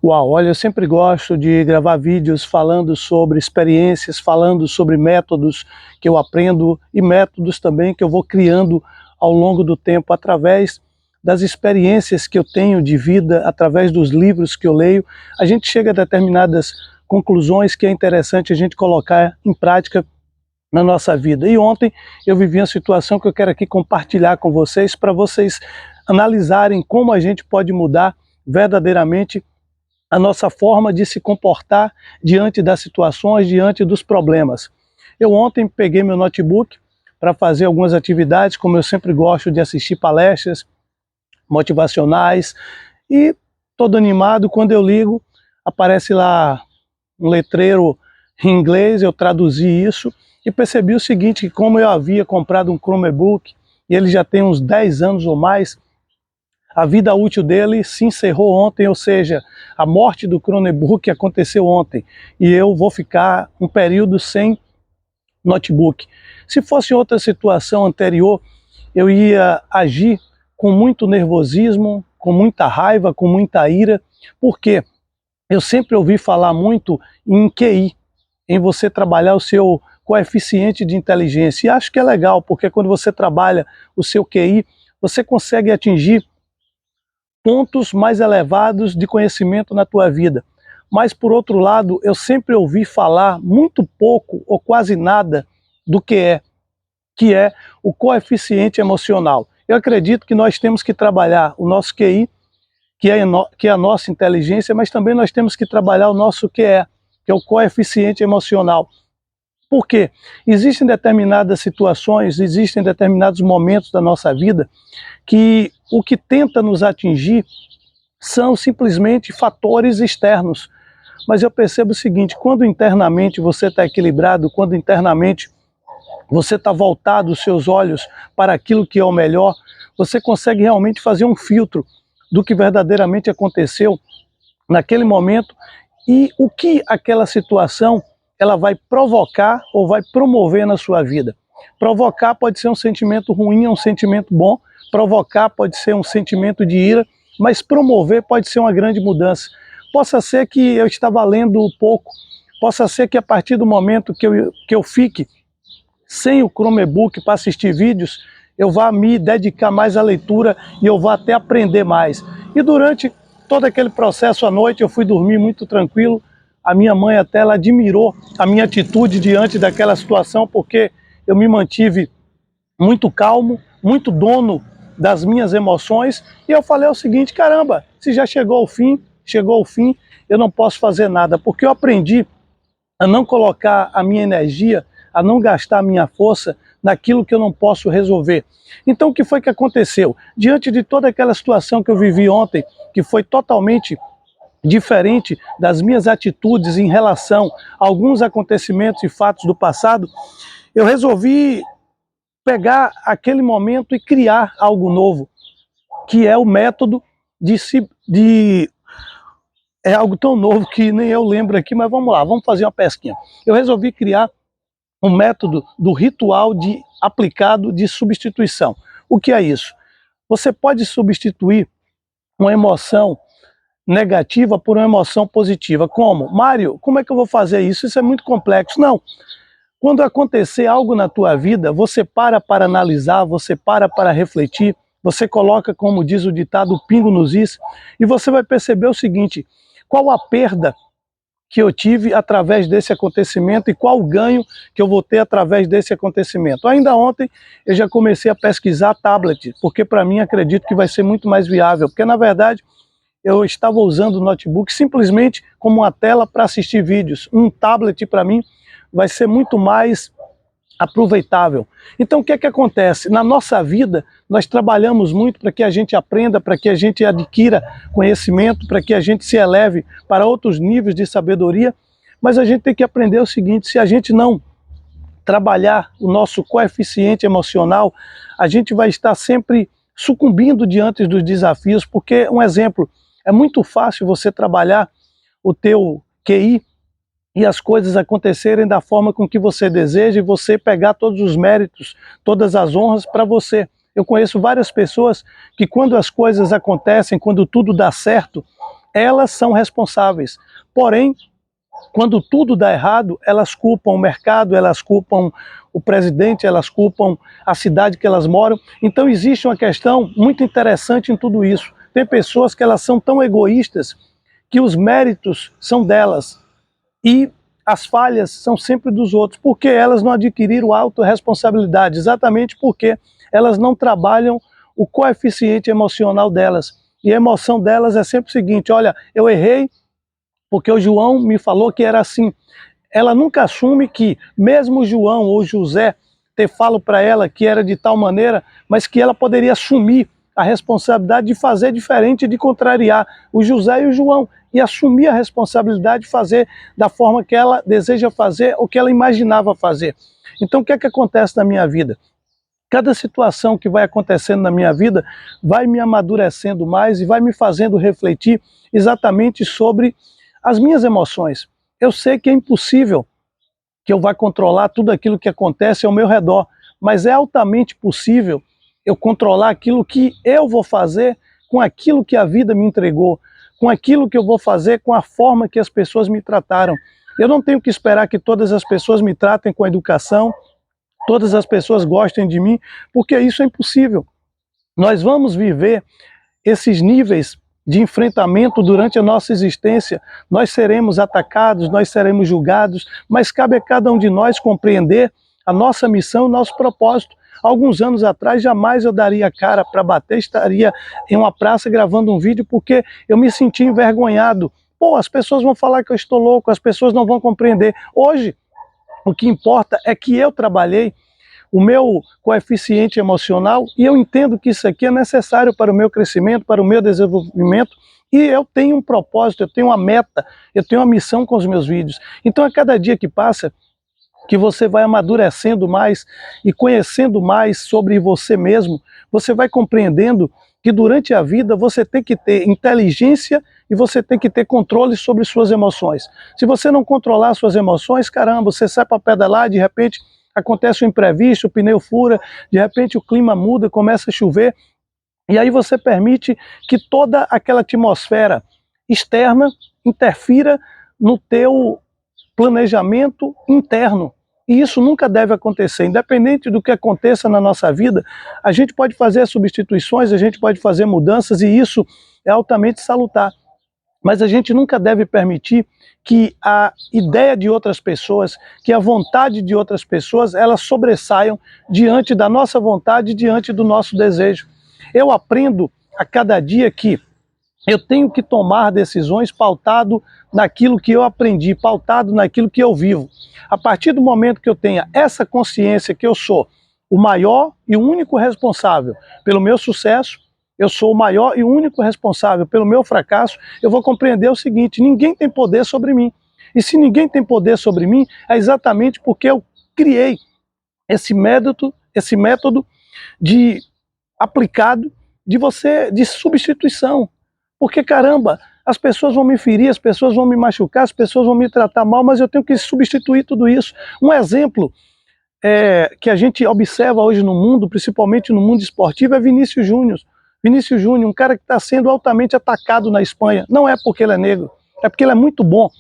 Uau, olha, eu sempre gosto de gravar vídeos falando sobre experiências, falando sobre métodos que eu aprendo e métodos também que eu vou criando ao longo do tempo através das experiências que eu tenho de vida, através dos livros que eu leio. A gente chega a determinadas conclusões que é interessante a gente colocar em prática na nossa vida. E ontem eu vivi uma situação que eu quero aqui compartilhar com vocês, para vocês analisarem como a gente pode mudar verdadeiramente a nossa forma de se comportar diante das situações, diante dos problemas. Eu ontem peguei meu notebook para fazer algumas atividades, como eu sempre gosto de assistir palestras motivacionais, e todo animado, quando eu ligo, aparece lá um letreiro em inglês, eu traduzi isso e percebi o seguinte, que como eu havia comprado um Chromebook, e ele já tem uns 10 anos ou mais, a vida útil dele se encerrou ontem, ou seja, a morte do Chromebook aconteceu ontem, e eu vou ficar um período sem notebook. Se fosse outra situação anterior, eu ia agir com muito nervosismo, com muita raiva, com muita ira, porque eu sempre ouvi falar muito em QI, em você trabalhar o seu coeficiente de inteligência, e acho que é legal, porque quando você trabalha o seu QI, você consegue atingir pontos mais elevados de conhecimento na tua vida. Mas, por outro lado, eu sempre ouvi falar muito pouco ou quase nada do que é o coeficiente emocional. Eu acredito que nós temos que trabalhar o nosso QI, que é a nossa inteligência, mas também nós temos que trabalhar o nosso QE, que é o coeficiente emocional. Por quê? Existem determinadas situações, existem determinados momentos da nossa vida que o que tenta nos atingir são simplesmente fatores externos. Mas eu percebo o seguinte, quando internamente você está equilibrado, quando internamente você está voltado os seus olhos para aquilo que é o melhor, você consegue realmente fazer um filtro do que verdadeiramente aconteceu naquele momento e o que aquela situação ela vai provocar ou vai promover na sua vida. Provocar pode ser um sentimento ruim, é um sentimento bom, provocar pode ser um sentimento de ira, mas promover pode ser uma grande mudança. Possa ser que eu estava lendo pouco, possa ser que a partir do momento que eu fique sem o Chromebook para assistir vídeos, eu vá me dedicar mais à leitura e eu vá até aprender mais. E durante todo aquele processo à noite eu fui dormir muito tranquilo. A minha mãe até ela admirou a minha atitude diante daquela situação, porque eu me mantive muito calmo, muito dono das minhas emoções, e eu falei o seguinte, caramba, se já chegou ao fim, eu não posso fazer nada, porque eu aprendi a não colocar a minha energia, a não gastar a minha força naquilo que eu não posso resolver. Então o que foi que aconteceu? Diante de toda aquela situação que eu vivi ontem, que foi totalmente diferente das minhas atitudes em relação a alguns acontecimentos e fatos do passado, eu resolvi pegar aquele momento e criar algo novo, que é o método é algo tão novo que nem eu lembro aqui, mas vamos lá, vamos fazer uma pesquinha. Eu resolvi criar um método do ritual aplicado de substituição. O que é isso? Você pode substituir uma emoção negativa por uma emoção positiva. Como? Mário, como é que eu vou fazer isso? Isso é muito complexo. Não. Quando acontecer algo na tua vida, você para analisar, você para refletir, você coloca, como diz o ditado, o pingo nos is, e você vai perceber o seguinte, qual a perda que eu tive através desse acontecimento e qual o ganho que eu vou ter através desse acontecimento. Ainda ontem eu já comecei a pesquisar tablet, porque para mim acredito que vai ser muito mais viável, porque na verdade eu estava usando o notebook simplesmente como uma tela para assistir vídeos. Um tablet para mim vai ser muito mais aproveitável. Então o que é que acontece? Na nossa vida nós trabalhamos muito para que a gente aprenda, para que a gente adquira conhecimento, para que a gente se eleve para outros níveis de sabedoria, mas a gente tem que aprender o seguinte, se a gente não trabalhar o nosso coeficiente emocional, a gente vai estar sempre sucumbindo diante dos desafios, porque, um exemplo, é muito fácil você trabalhar o teu QI e as coisas acontecerem da forma com que você deseja e você pegar todos os méritos, todas as honras para você. Eu conheço várias pessoas que quando as coisas acontecem, quando tudo dá certo, elas são responsáveis. Porém, quando tudo dá errado, elas culpam o mercado, elas culpam o presidente, elas culpam a cidade que elas moram. Então existe uma questão muito interessante em tudo isso. Tem pessoas que elas são tão egoístas que os méritos são delas e as falhas são sempre dos outros, porque elas não adquiriram autorresponsabilidade, exatamente porque elas não trabalham o coeficiente emocional delas. E a emoção delas é sempre o seguinte: olha, eu errei porque o João me falou que era assim. Ela nunca assume que, mesmo o João ou José ter falado para ela que era de tal maneira, mas que ela poderia assumir a responsabilidade de fazer diferente, de contrariar o José e o João, e assumir a responsabilidade de fazer da forma que ela deseja fazer, ou que ela imaginava fazer. Então o que é que acontece na minha vida? Cada situação que vai acontecendo na minha vida vai me amadurecendo mais e vai me fazendo refletir exatamente sobre as minhas emoções. Eu sei que é impossível que eu vá controlar tudo aquilo que acontece ao meu redor, mas é altamente possível eu controlar aquilo que eu vou fazer com aquilo que a vida me entregou, com aquilo que eu vou fazer com a forma que as pessoas me trataram. Eu não tenho que esperar que todas as pessoas me tratem com educação, todas as pessoas gostem de mim, porque isso é impossível. Nós vamos viver esses níveis de enfrentamento durante a nossa existência. Nós seremos atacados, nós seremos julgados, mas cabe a cada um de nós compreender a nossa missão, o nosso propósito. Alguns anos atrás, jamais eu daria a cara para bater, estaria em uma praça gravando um vídeo porque eu me senti envergonhado. Pô, as pessoas vão falar que eu estou louco, as pessoas não vão compreender. Hoje, o que importa é que eu trabalhei o meu coeficiente emocional e eu entendo que isso aqui é necessário para o meu crescimento, para o meu desenvolvimento, e eu tenho um propósito, eu tenho uma meta, eu tenho uma missão com os meus vídeos. Então a cada dia que passa, que você vai amadurecendo mais e conhecendo mais sobre você mesmo, você vai compreendendo que durante a vida você tem que ter inteligência e você tem que ter controle sobre suas emoções. Se você não controlar suas emoções, caramba, você sai para pedalar, de repente acontece um imprevisto, o pneu fura, de repente o clima muda, começa a chover, e aí você permite que toda aquela atmosfera externa interfira no teu planejamento interno. E isso nunca deve acontecer. Independente do que aconteça na nossa vida, a gente pode fazer substituições, a gente pode fazer mudanças, e isso é altamente salutar. Mas a gente nunca deve permitir que a ideia de outras pessoas, que a vontade de outras pessoas, elas sobressaiam diante da nossa vontade, diante do nosso desejo. Eu aprendo a cada dia que eu tenho que tomar decisões pautado naquilo que eu aprendi, pautado naquilo que eu vivo. A partir do momento que eu tenha essa consciência que eu sou o maior e o único responsável pelo meu sucesso, eu sou o maior e o único responsável pelo meu fracasso, eu vou compreender o seguinte: ninguém tem poder sobre mim. E se ninguém tem poder sobre mim, é exatamente porque eu criei esse método de aplicado de substituição. Porque, caramba, as pessoas vão me ferir, as pessoas vão me machucar, as pessoas vão me tratar mal, mas eu tenho que substituir tudo isso. Um exemplo que a gente observa hoje no mundo, principalmente no mundo esportivo, é Vinícius Júnior. Vinícius Júnior, um cara que está sendo altamente atacado na Espanha. Não é porque ele é negro, é porque ele é muito bom.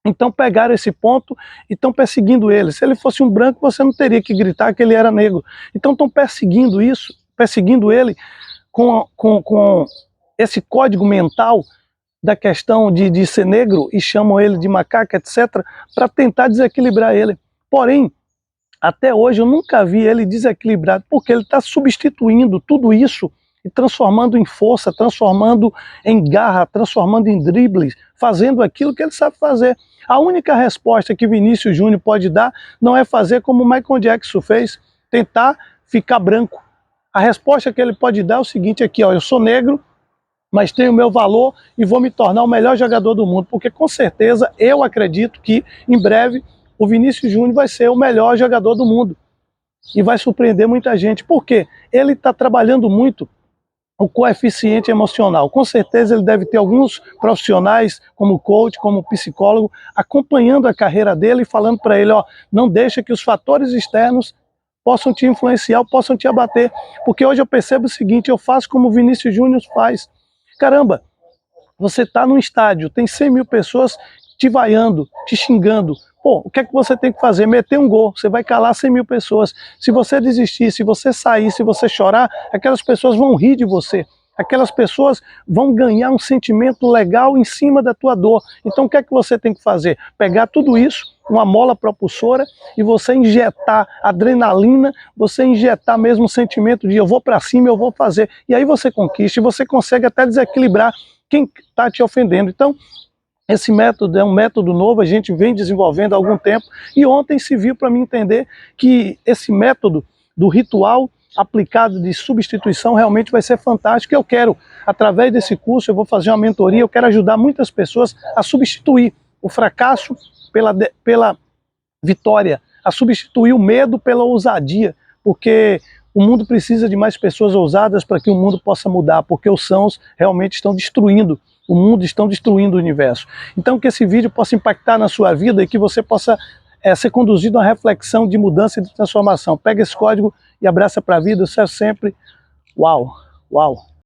Então pegaram esse ponto e estão perseguindo ele. Se ele fosse um branco, você não teria que gritar que ele era negro. Então estão perseguindo isso, perseguindo ele com esse código mental da questão de ser negro, e chamam ele de macaco, etc., para tentar desequilibrar ele. Porém, até hoje eu nunca vi ele desequilibrado, porque ele está substituindo tudo isso e transformando em força, transformando em garra, transformando em dribles, fazendo aquilo que ele sabe fazer. A única resposta que Vinícius Júnior pode dar não é fazer como o Michael Jackson fez, tentar ficar branco. A resposta que ele pode dar é o seguinte aqui, ó: eu sou negro, mas tenho o meu valor e vou me tornar o melhor jogador do mundo, porque com certeza eu acredito que em breve o Vinícius Júnior vai ser o melhor jogador do mundo e vai surpreender muita gente. Por quê? Ele está trabalhando muito o coeficiente emocional. Com certeza ele deve ter alguns profissionais, como coach, como psicólogo, acompanhando a carreira dele e falando para ele, ó, não deixa que os fatores externos possam te influenciar, possam te abater. Porque hoje eu percebo o seguinte: eu faço como o Vinícius Júnior faz. Caramba, Você está num estádio, tem 100 mil pessoas te vaiando, te xingando. Pô, o que é que você tem que fazer? Meter um gol, você vai calar 100 mil pessoas. Se você desistir, se você sair, se você chorar, aquelas pessoas vão rir de você. Aquelas pessoas vão ganhar um sentimento legal em cima da tua dor. Então o que é que você tem que fazer? Pegar tudo isso, uma mola propulsora, e você injetar adrenalina, você injetar mesmo o sentimento de eu vou para cima, eu vou fazer. E aí você conquista, e você consegue até desequilibrar quem está te ofendendo. Então, esse método é um método novo, a gente vem desenvolvendo há algum tempo, e ontem se viu para mim entender que esse método do ritual aplicado de substituição realmente vai ser fantástico. Eu quero, através desse curso, eu vou fazer uma mentoria, eu quero ajudar muitas pessoas a substituir o fracasso pela vitória, a substituir o medo pela ousadia, porque o mundo precisa de mais pessoas ousadas para que o mundo possa mudar, porque os sãos realmente estão destruindo o mundo, estão destruindo o universo. Então que esse vídeo possa impactar na sua vida e que você possa ser conduzido a uma reflexão de mudança e de transformação. Pega esse código e abraça para a vida, sucesso sempre. Uau, uau.